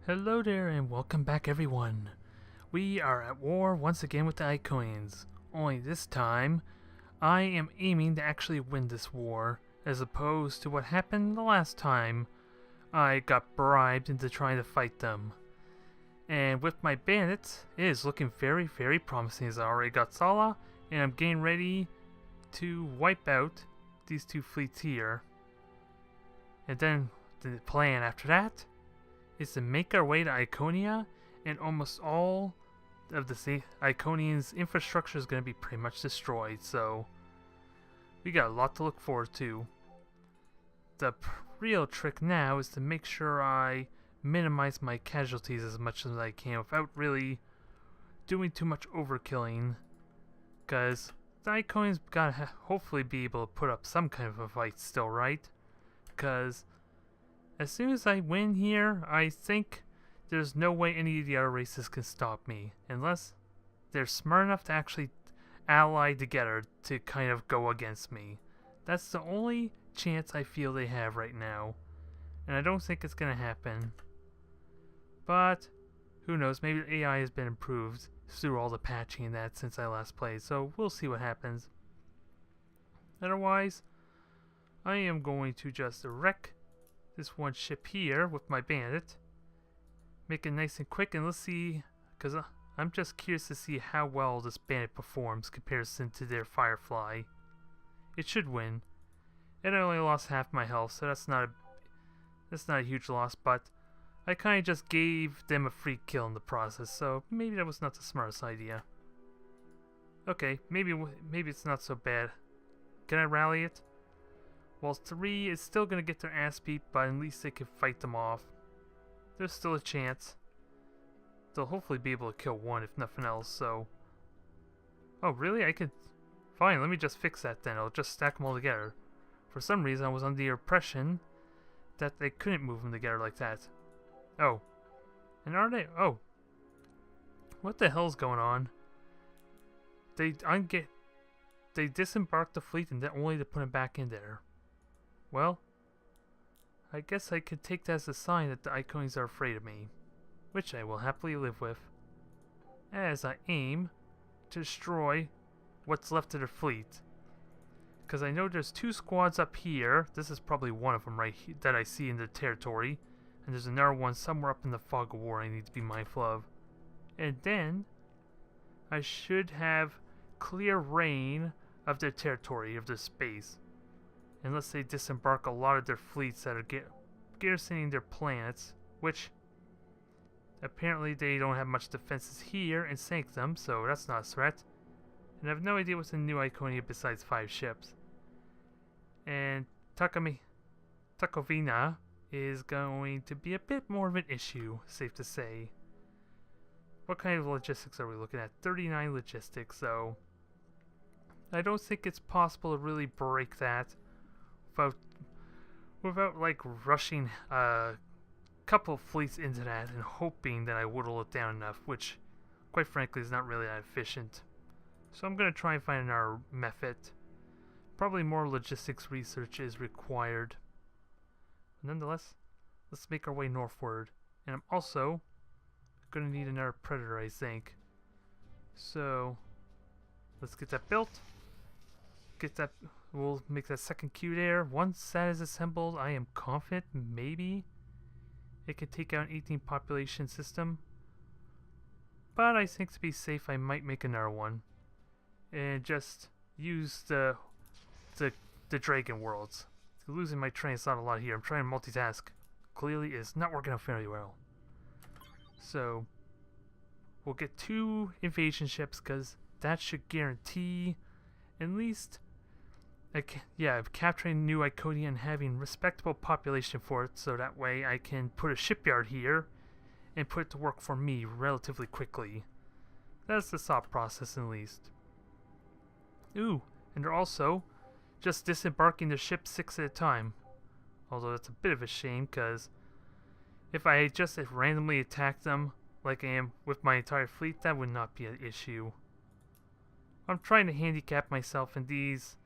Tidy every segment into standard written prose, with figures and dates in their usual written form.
Hello there and welcome back everyone. We are at war once again with the Iconians. Only this time, I am aiming to actually win this war, as opposed to what happened the last time I got bribed into trying to fight them. And with my bandits, it is looking very promising, as I already got Thala, and I'm getting ready to wipe out these two fleets here. And then the plan after that is to make our way to Iconia, and almost all of the Iconians' infrastructure is going to be pretty much destroyed, so we got a lot to look forward to. The real trick now is to make sure I minimize my casualties as much as I can without really doing too much overkilling, because the Iconians gotta hopefully be able to put up some kind of a fight still, right? Because as soon as I win here, I think there's no way any of the other races can stop me, unless they're smart enough to actually ally together to kind of go against me. That's the only chance I feel they have right now, and I don't think it's gonna happen. But who knows, maybe the AI has been improved through all the patching and that since I last played, so we'll see what happens. Otherwise, I am going to just wreck this one ship here with my bandit. Make it nice and quick, and let's see, because I'm just curious to see how well this bandit performs comparison to their Firefly. It should win. And I only lost half my health, so that's not a huge loss, but I kind of just gave them a free kill in the process, so maybe that was not the smartest idea. Okay, maybe it's not so bad. Can I rally it? Well, 3 is still going to get their ass beat, but at least they can fight them off. There's still a chance. They'll hopefully be able to kill 1 if nothing else, so... Oh, really? I could... Fine, let me just fix that then. I'll just stack them all together. For some reason, I was under the impression that they couldn't move them together like that. Oh. And are they... Oh. What the hell's going on? They disembarked the fleet and then only to put them back in there. Well, I guess I could take that as a sign that the Iconians are afraid of me, which I will happily live with, as I aim to destroy what's left of their fleet. Because I know there's 2 squads up here. This is probably one of them right here that I see in the territory, and there's another one somewhere up in the fog of war I need to be mindful of. And then I should have clear reign of their territory, of their space. Unless they disembark a lot of their fleets that are garrisoning their planets, which apparently they don't have much defenses here and sank them, so that's not a threat. And I have no idea what's in New Iconia besides 5 ships. And Takovina is going to be a bit more of an issue, safe to say. What kind of logistics are we looking at? 39 logistics, so I don't think it's possible to really break that without like rushing a couple of fleets into that and hoping that I whittle it down enough, which quite frankly is not really that efficient. So I'm going to try and find another method. Probably more logistics research is required. Nonetheless, let's make our way northward. And I'm also going to need another predator, I think. So let's get that built. We'll make that second queue there. Once that is assembled, I am confident maybe it could take out an 18 population system. But I think to be safe, I might make another one. And just use the Dragon Worlds. Losing my train of thought a lot here. I'm trying to multitask. Clearly it's not working out very well. So we'll get 2 invasion ships, because that should guarantee at least capturing New Iconia and having respectable population for it, so that way I can put a shipyard here and put it to work for me relatively quickly. That's the thought process, at least. Ooh, and they're also just disembarking their ships 6 at a time. Although that's a bit of a shame, because if I just randomly attacked them like I am with my entire fleet, that would not be an issue. I'm trying to handicap myself, and these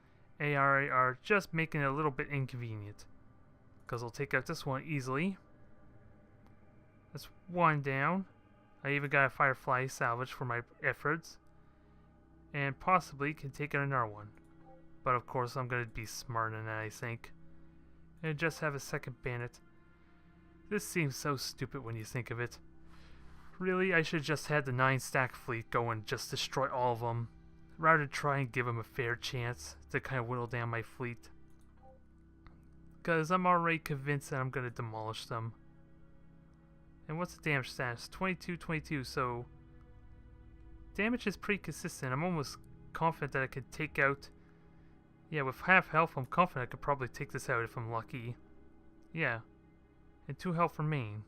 AI are just making it a little bit inconvenient. Because I'll take out this one easily. That's one down. I even got a Firefly salvage for my efforts. And possibly can take out another one. But of course I'm going to be smarter than that, I think. And just have a second bandit. This seems so stupid when you think of it. Really, I should just had the 9-stack fleet go and just destroy all of them. Rather than try and give them a fair chance to kind of whittle down my fleet. Because I'm already convinced that I'm going to demolish them. And what's the damage status? 22, 22, so... damage is pretty consistent. I'm almost confident that I could take out... yeah, with half health, I'm confident I could probably take this out if I'm lucky. Yeah. And 2 health remain.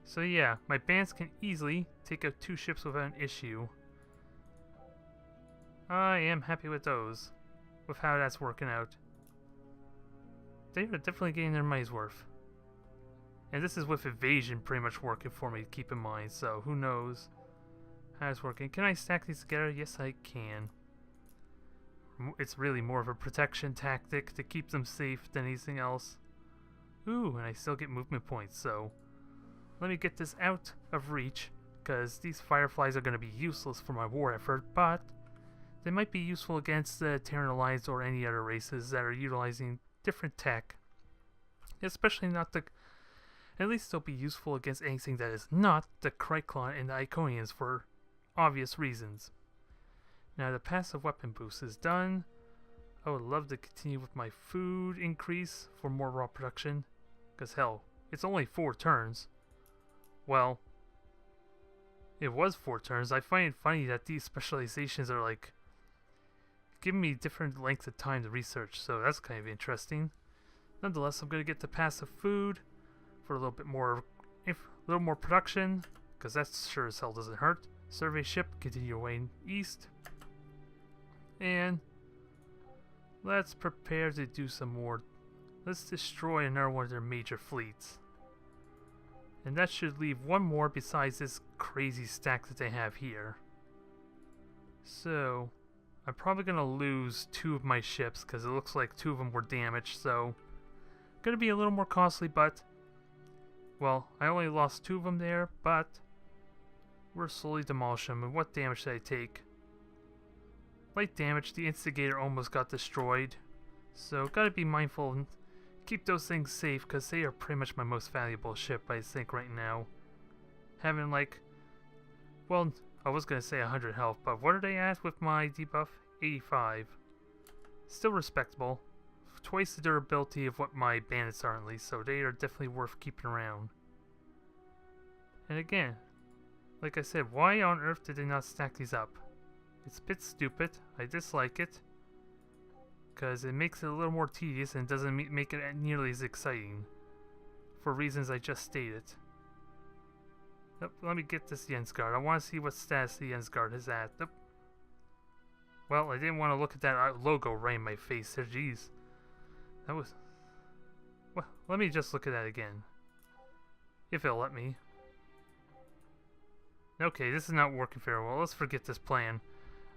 So yeah, my bands can easily take out 2 ships without an issue. I am happy with those. With how that's working out. They are definitely getting their money's worth. And this is with evasion pretty much working for me, keep in mind. So who knows how it's working. Can I stack these together? Yes, I can. It's really more of a protection tactic to keep them safe than anything else. Ooh, and I still get movement points, so... let me get this out of reach, because these fireflies are going to be useless for my war effort, but... they might be useful against the Terran Alliance or any other races that are utilizing different tech. Especially not the... at least they'll be useful against anything that is not the Criclon and the Iconians for obvious reasons. Now the passive weapon boost is done. I would love to continue with my food increase for more raw production. Because hell, it's only 4 turns. Well, it was 4 turns. I find it funny that these specializations are like giving me different lengths of time to research, so that's kind of interesting. Nonetheless, I'm going to get the passive food for a little bit more, production, because that sure as hell doesn't hurt. Survey ship, continue your way east. And let's prepare to do some more. Let's destroy another one of their major fleets. And that should leave one more besides this crazy stack that they have here. So, I'm probably going to lose 2 of my ships because it looks like 2 of them were damaged. So, going to be a little more costly, but... well, I only lost 2 of them there, but... we're slowly demolishing them. And what damage did I take? Light damage. The Instigator almost got destroyed. So, gotta be mindful and keep those things safe, because they are pretty much my most valuable ship, I think, right now. Having, like... well, I was gonna say 100 health, but what are they at with my debuff? 85. Still respectable. Twice the durability of what my bandits are, at least, so they are definitely worth keeping around. And again, like I said, why on earth did they not stack these up? It's a bit stupid. I dislike it. Because it makes it a little more tedious and doesn't make it nearly as exciting. For reasons I just stated. Nope, let me get this Jensguard. I want to see what status the Jensguard is at. Nope. Well, I didn't want to look at that logo right in my face there. Jeez. That was... well, let me just look at that again. If it'll let me. Okay, this is not working very well. Let's forget this plan.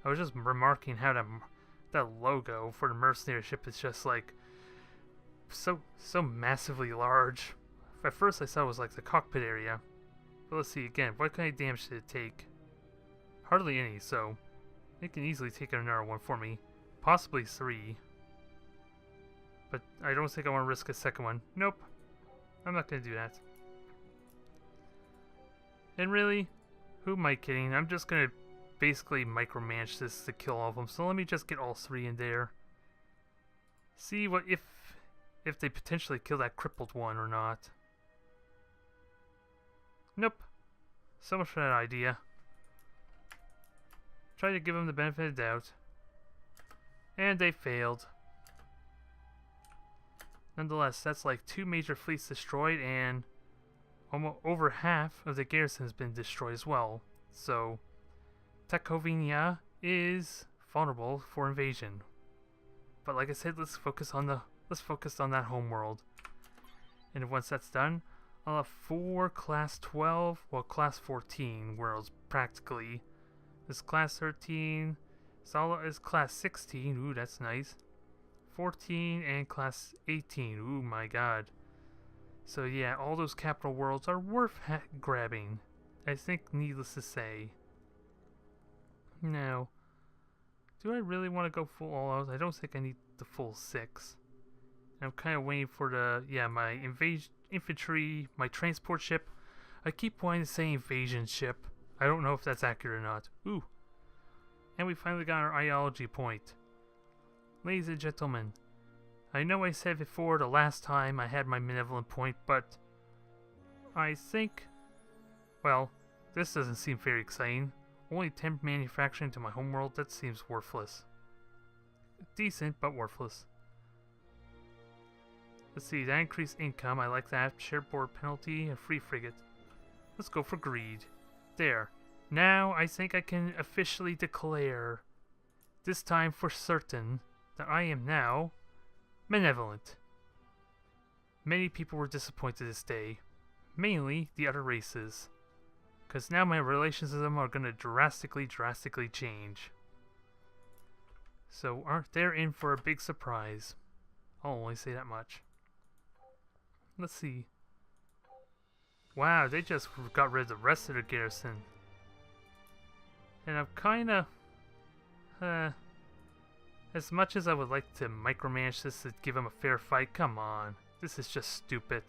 I was just remarking how that logo for the mercenary ship is just like so massively large. At first I thought it was like the cockpit area. But let's see again, what kind of damage did it take? Hardly any, so it can easily take another one for me. Possibly 3. But I don't think I want to risk a second one. Nope. I'm not going to do that. And really, who am I kidding? I'm just going to basically micromanage this to kill all of them. So let me just get all 3 in there. See what if they potentially kill that crippled one or not. Nope. So much for that idea. Try to give them the benefit of the doubt. And they failed. Nonetheless, that's like 2 major fleets destroyed, and almost over half of the garrison has been destroyed as well. So, Tecovenia is vulnerable for invasion. But like I said, let's focus on that homeworld. And once that's done, I'll have 4 class 12, well, class 14 worlds practically. This class 13, Thala is class 16. Ooh, that's nice. 14 and class 18. Ooh, my god. So yeah, all those capital worlds are worth grabbing. I think, needless to say. Now, do I really want to go full all out? I don't think I need the full 6. I'm kind of waiting for the, my infantry, my transport ship. I keep wanting to say invasion ship. I don't know if that's accurate or not. Ooh. And we finally got our ideology point. Ladies and gentlemen, I know I said before the last time I had my benevolent point, but I think, well, this doesn't seem very exciting. Only 10 manufacturing to my homeworld, that seems worthless. Decent, but worthless. Let's see, that increased income, I like that. Shared board penalty, a free frigate. Let's go for greed. There. Now I think I can officially declare, this time for certain, that I am now benevolent. Many people were disappointed this day. Mainly the other races. Because now my relations with them are going to drastically change. So they're in for a big surprise. I'll only say that much. Let's see. Wow, they just got rid of the rest of the garrison. And I'm kinda... as much as I would like to micromanage this to give them a fair fight, come on. This is just stupid.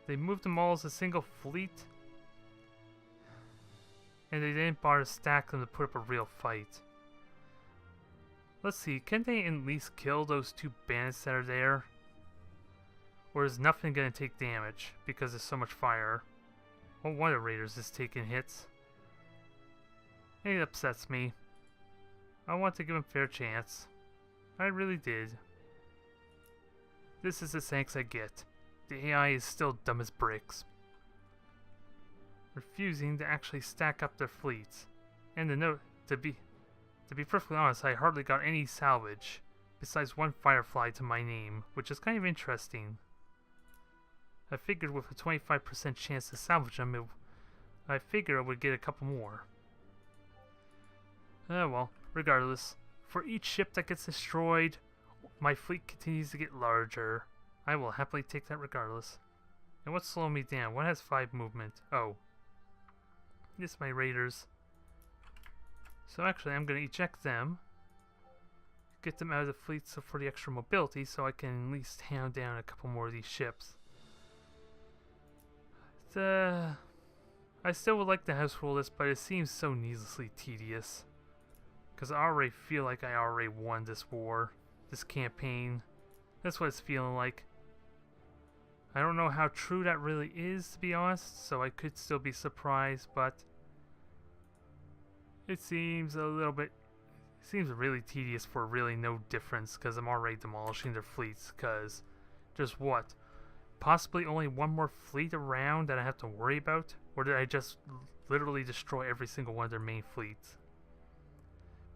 They moved them all as a single fleet. And they didn't bother to stack them to put up a real fight. Let's see, can they at least kill those 2 bandits that are there? Or is nothing going to take damage because there's so much fire? Well, one of the raiders is taking hits. It upsets me. I want to give him a fair chance. I really did. This is the thanks I get. The AI is still dumb as bricks. Refusing to actually stack up their fleets. And to be perfectly honest, I hardly got any salvage, besides 1 Firefly to my name, which is kind of interesting. I figured with a 25% chance to salvage them, I figured I would get a couple more. Well, regardless, for each ship that gets destroyed, my fleet continues to get larger. I will happily take that regardless. And what's slowing me down? What has 5 movement? Oh. It's my raiders. So actually, I'm going to eject them. Get them out of the fleet for the extra mobility so I can at least hound down a couple more of these ships. I still would like to house rule this, but it seems so needlessly tedious. Because I already feel like I already won this war, this campaign. That's what it's feeling like. I don't know how true that really is, to be honest, so I could still be surprised, but it seems a little bit, seems really tedious for really no difference, because I'm already demolishing their fleets, because there's what? Possibly only 1 more fleet around that I have to worry about? Or did I just literally destroy every single one of their main fleets?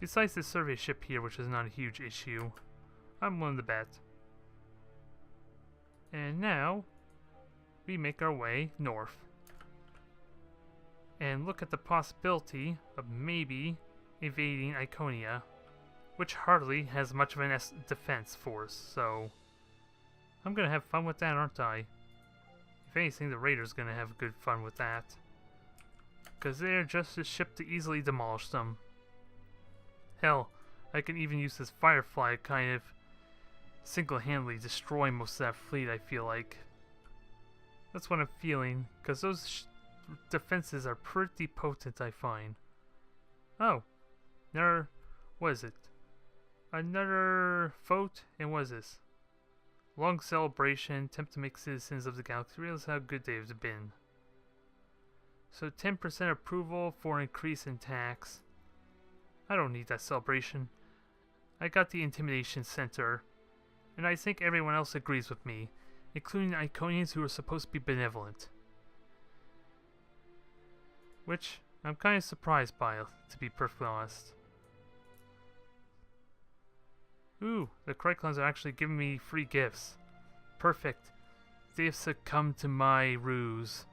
Besides the survey ship here, which is not a huge issue, I'm willing to bet. And now, we make our way north. And look at the possibility of maybe invading Iconia, which hardly has much of an defense force, so I'm gonna have fun with that, aren't I? If anything, the Raiders gonna have good fun with that. Because they're just a ship to easily demolish them. Hell, I can even use this Firefly to kind of single-handedly destroy most of that fleet, I feel like. That's what I'm feeling, because those defenses are pretty potent, I find. Oh, another, what is it? Another vote, and what is this? Long celebration, attempt to make citizens of the galaxy realize how good they have been. So 10% approval for increase in tax. I don't need that celebration. I got the intimidation center, and I think everyone else agrees with me, including the Iconians who are supposed to be benevolent. Which I'm kind of surprised by, to be perfectly honest. Ooh, the Iconians are actually giving me free gifts. Perfect. They've succumbed to my ruse.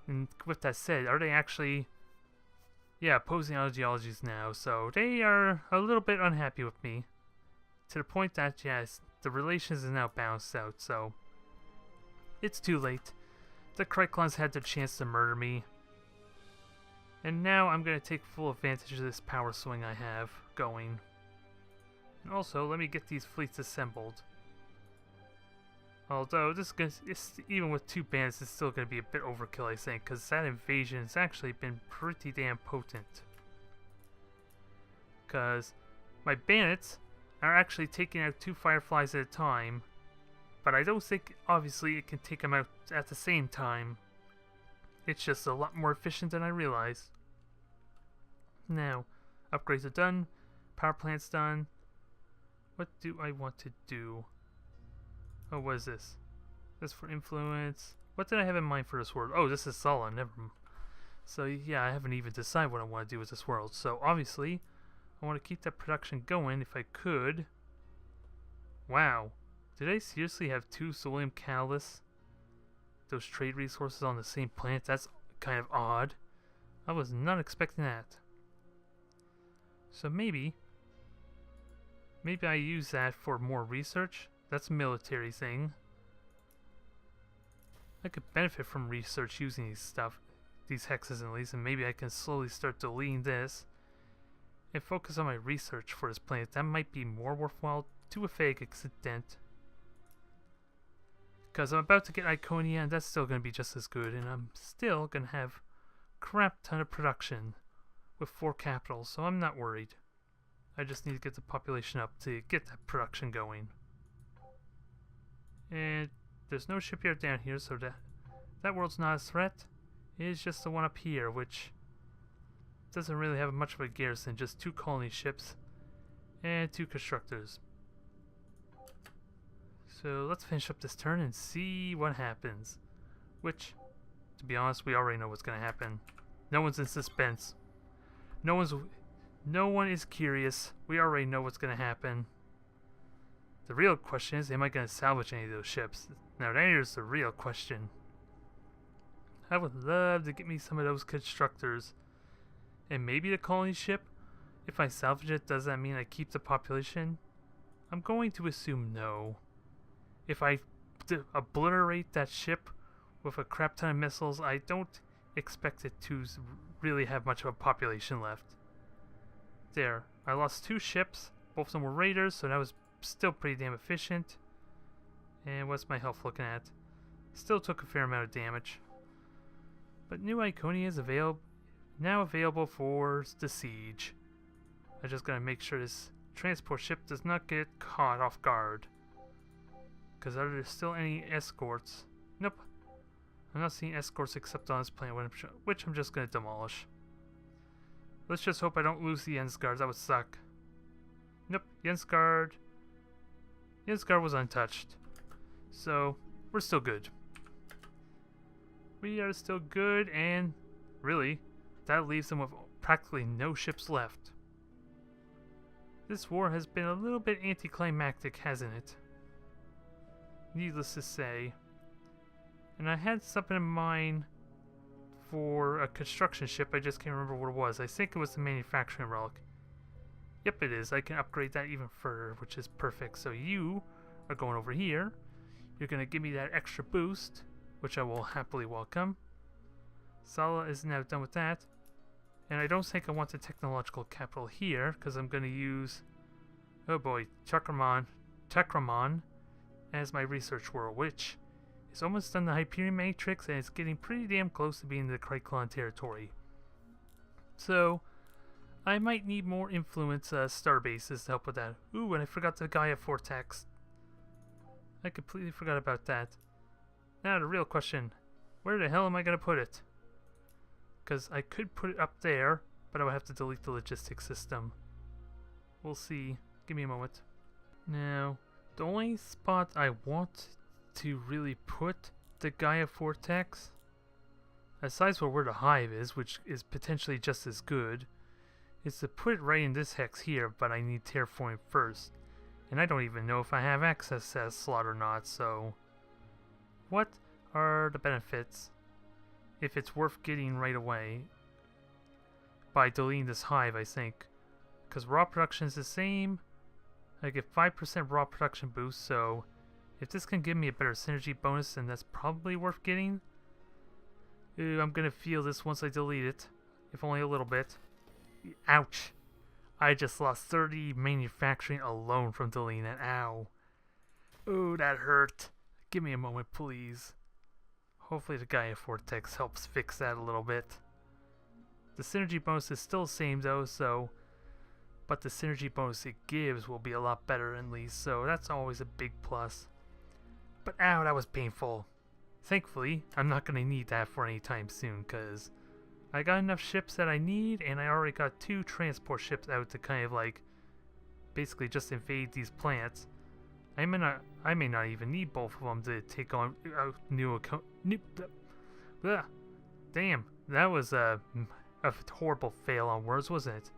And with that said, are they actually, opposing ideologies now? So they are a little bit unhappy with me. To the point that, yes, the relations is now balanced out, so it's too late. The Iconians had their chance to murder me. And now I'm going to take full advantage of this power swing I have going. And also, let me get these fleets assembled. Although, even with 2 bandits, it's still going to be a bit overkill, I think, because that invasion has actually been pretty damn potent. Because my bandits are actually taking out 2 fireflies at a time, but I don't think, obviously, it can take them out at the same time. It's just a lot more efficient than I realized. Now, upgrades are done, power plant's done. What do I want to do? Oh, what is this? This for influence. What did I have in mind for this world? Oh, this is Thala, never mind. So yeah, I haven't even decided what I want to do with this world. So obviously, I want to keep that production going if I could. Wow. Did I seriously have 2 Solium catalysts? Those trade resources on the same planet? That's kind of odd. I was not expecting that. So maybe I use that for more research. That's a military thing. I could benefit from research using these hexes at least, and maybe I can slowly start deleting this and focus on my research for this planet. That might be more worthwhile to a vague extent. Because I'm about to get Iconia, and that's still going to be just as good, and I'm still going to have crap ton of production with 4 capitals, so I'm not worried. I just need to get the population up to get that production going. And there's no shipyard down here, so that world's not a threat. It is just the one up here, which doesn't really have much of a garrison, just 2 colony ships and 2 constructors. So let's finish up this turn and see what happens. Which, to be honest, we already know what's going to happen. No one's in suspense. No one is curious. We already know what's going to happen. The real question is, am I going to salvage any of those ships? Now that is the real question. I would love to get me some of those constructors. And maybe the colony ship. If I salvage it, does that mean I keep the population? I'm going to assume no. If I obliterate that ship with a crap ton of missiles, I don't expect it to really have much of a population left. There. I lost 2 ships. Both of them were raiders, so that was still pretty damn efficient. And what's my health looking at? Still took a fair amount of damage. But new Iconia is now available for the siege. I just gotta make sure this transport ship does not get caught off guard. Because are there still any escorts? Nope. I'm not seeing escorts except on this planet, which I'm just gonna demolish. Let's just hope I don't lose the Jensguard. That would suck. Nope. Jensguard was untouched. So, we're still good. We are still good, and really, that leaves them with practically no ships left. This war has been a little bit anticlimactic, hasn't it? Needless to say. And I had something in mind for a construction ship, I just can't remember what it was. I think it was the manufacturing relic. Yep, it is. I can upgrade that even further, which is perfect. So you are going over here. You're going to give me that extra boost, which I will happily welcome. Thala is now done with that. And I don't think I want the technological capital here, because I'm going to use, oh boy, Chakramon as my research world, which is almost done the Hyperion Matrix, and it's getting pretty damn close to being the Iconian territory. So, I might need more influence star bases to help with that. Ooh, and I forgot the Gaia Vortex. I completely forgot about that. Now the real question, where the hell am I going to put it? Because I could put it up there, but I would have to delete the logistics system. We'll see. Give me a moment. Now, the only spot I want to really put the Gaia Vortex, aside from where the hive is, which is potentially just as good, is to put it right in this hex here, but I need terraforming first. And I don't even know if I have access to that slot or not, so what are the benefits if it's worth getting right away by deleting this hive, I think. Because raw production is the same. I get 5% raw production boost, so If this can give me a better synergy bonus, then that's probably worth getting. Ooh, I'm gonna feel this once I delete it. If only a little bit. Ouch! I just lost 30 manufacturing alone from deleting it. Ow. Ooh, that hurt. Give me a moment, please. Hopefully the Gaia Vortex helps fix that a little bit. The synergy bonus is still the same though, but the synergy bonus it gives will be a lot better at least, so that's always a big plus. But ow, that was painful. Thankfully, I'm not going to need that for any time soon, because I got enough ships that I need, and I already got 2 transport ships out to kind of like, basically just invade these planets. I may not even need both of them to take on Damn, that was a horrible fail on words, wasn't it?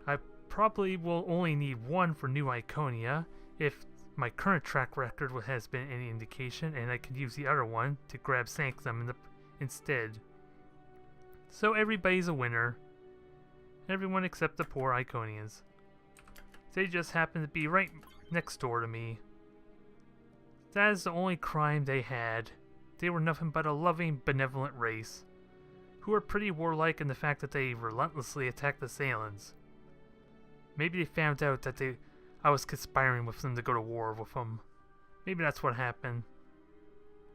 I probably will only need 1 for New Iconia, if my current track record has been any indication, and I can use the other one to grab Sanctum instead. So everybody's a winner. Everyone except the poor Iconians. They just happen to be right next door to me. That is the only crime they had. They were nothing but a loving, benevolent race, who are pretty warlike in the fact that they relentlessly attack the Assailants. Maybe they found out that I was conspiring with them to go to war with them. Maybe that's what happened.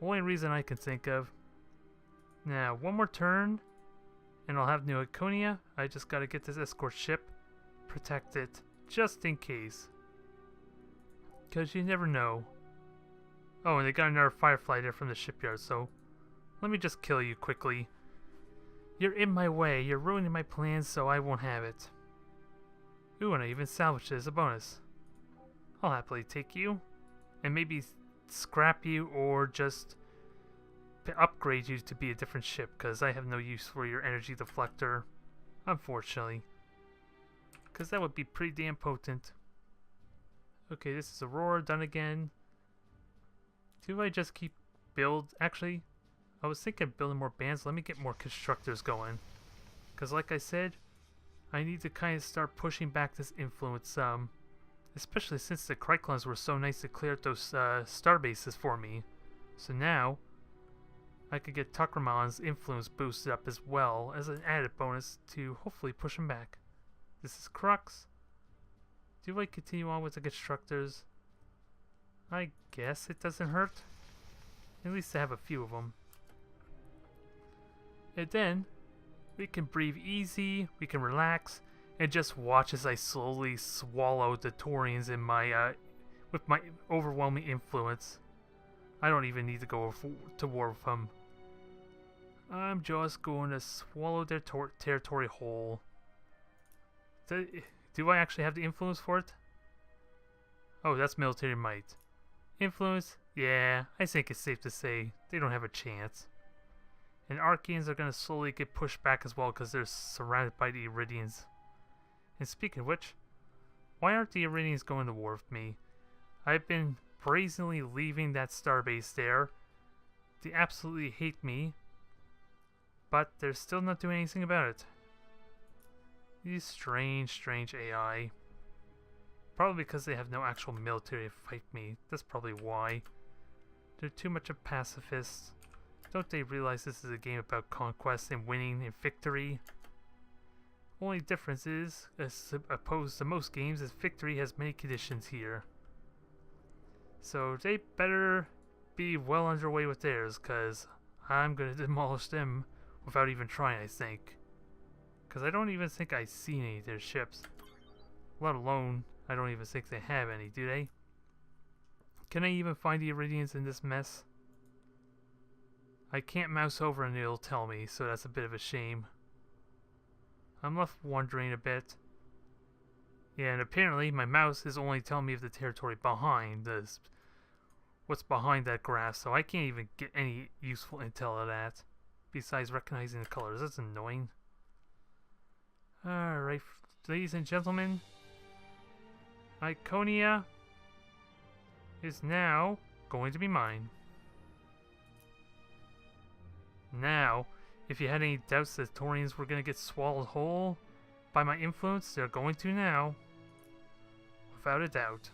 Only reason I can think of. Now, one more turn, and I'll have New Iconia. I just gotta get this escort ship, protect it, just in case. Because you never know. Oh, and they got another Firefly there from the shipyard, so let me just kill you quickly. You're in my way, you're ruining my plans, so I won't have it. Ooh, and I even salvaged it as a bonus. I'll happily take you, and maybe scrap you or just upgrade you to be a different ship, because I have no use for your energy deflector, unfortunately. Because that would be pretty damn potent. Okay, this is Aurora done again. Do I just keep Actually, I was thinking of building more bands. Let me get more constructors going. Because like I said, I need to kind of start pushing back this influence, especially since the Iconians were so nice to clear out those star bases for me. So now, I could get Takramon's influence boosted up as well as an added bonus to hopefully push him back. This is Crux. Do I continue on with the constructors? I guess it doesn't hurt. At least I have a few of them. And then, we can breathe easy, we can relax, and just watch as I slowly swallow the Taurians in my, with my overwhelming influence. I don't even need to go to war with them. I'm just going to swallow their territory whole. Do I actually have the influence for it? Oh, that's military might. Influence? Yeah, I think it's safe to say they don't have a chance. And Archeans are going to slowly get pushed back as well because they're surrounded by the Iridians. And speaking of which, why aren't the Iridians going to war with me? I've been brazenly leaving that starbase there. They absolutely hate me, but they're still not doing anything about it. These strange AI. Probably because they have no actual military to fight me. That's probably why. They're too much of pacifists. Don't they realize this is a game about conquest and winning and victory? Only difference is, as opposed to most games, is victory has many conditions here. So they better be well underway with theirs, because I'm going to demolish them without even trying, I think. Because I don't even think I've seen any of their ships. Let alone, I don't even think they have any, do they? Can I even find the Iridians in this mess? I can't mouse over and it'll tell me, so that's a bit of a shame. I'm left wondering a bit. Yeah, and apparently my mouse is only telling me of the territory behind this. What's behind that graph, so I can't even get any useful intel of that. Besides recognizing the colors, that's annoying. Alright, ladies and gentlemen. Iconia is now going to be mine. Now, if you had any doubts that Taurians were going to get swallowed whole by my influence, they're going to now. Without a doubt.